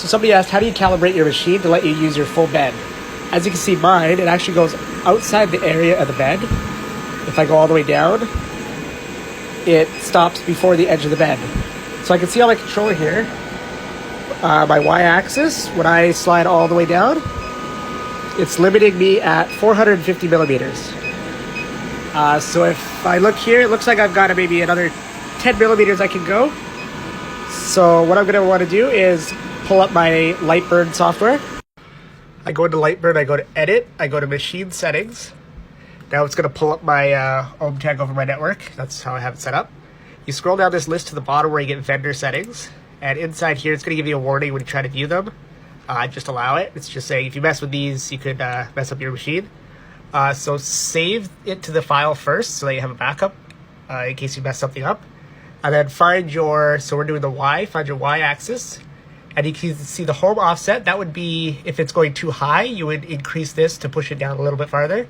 So somebody asked, how do you calibrate your machine to let you use your full bed? As you can see, mine, it actually goes outside the area of the bed. If I go all the way down, it stops before the edge of the bed. So I can see on my controller here, my y-axis, when I slide all the way down, it's limiting me at 450 millimeters. So if I look here, it looks like I've got maybe another 10 millimeters I can go. So what I'm going to want to do is pull up my LightBurn software. I go into LightBurn, I go to Edit, I go to Machine Settings. Now it's going to pull up my ohm tag over my network. That's how I have it set up. You scroll down this list to the bottom where you get vendor settings. And inside here, it's going to give you a warning when you try to view them. Just allow it. It's just saying if you mess with these, you could mess up your machine. So save it to the file first so that you have a backup in case you mess something up. And then find your, so we're doing the Y, find your Y axis. And you can see the home offset. That would be, if it's going too high, you would increase this to push it down a little bit farther.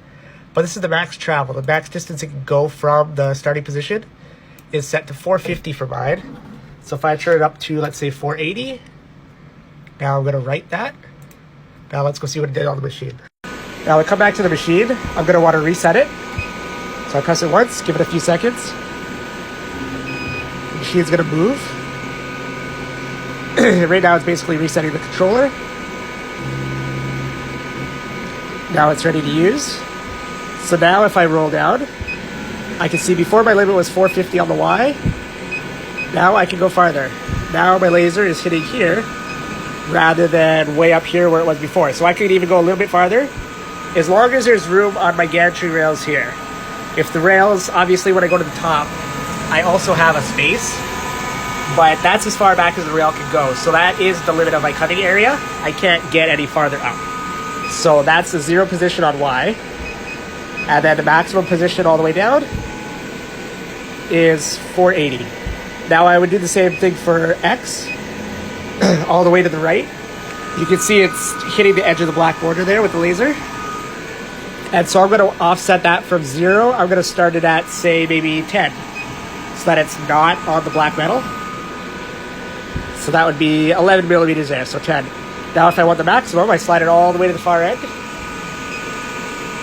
But this is the max travel. The max distance it can go from the starting position is set to 450 for mine. So if I turn it up to, let's say, 480, now I'm going to write that. Now let's go see what it did on the machine. Now I come back to the machine. I'm going to want to reset it. So I press it once, give it a few seconds. The machine's going to move. Right now it's basically resetting the controller. Now it's ready to use. So now if I roll down, I can see before my limit was 450 on the Y. Now I can go farther. Now my laser is hitting here rather than way up here where it was before. So I could even go a little bit farther as long as there's room on my gantry rails here. If the rails, obviously when I go to the top, I also have a space, but that's as far back as the rail can go. So that is the limit of my cutting area. I can't get any farther up. So that's the 0 position on Y. And then the maximum position all the way down is 480. Now I would do the same thing for X, all the way to the right. You can see it's hitting the edge of the black border there with the laser. And so I'm going to offset that from 0. I'm going to start it at, say, maybe 10. So that it's not on the black metal. So that would be 11 millimeters there, so 10. Now if I want the maximum, I slide it all the way to the far end.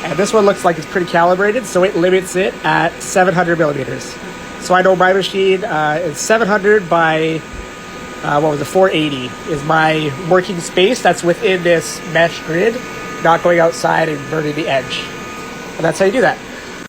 And this one looks like it's pretty calibrated, so it limits it at 700 millimeters. So I know my machine is 700 by, 480 is my working space that's within this mesh grid, not going outside and burning the edge. And that's how you do that.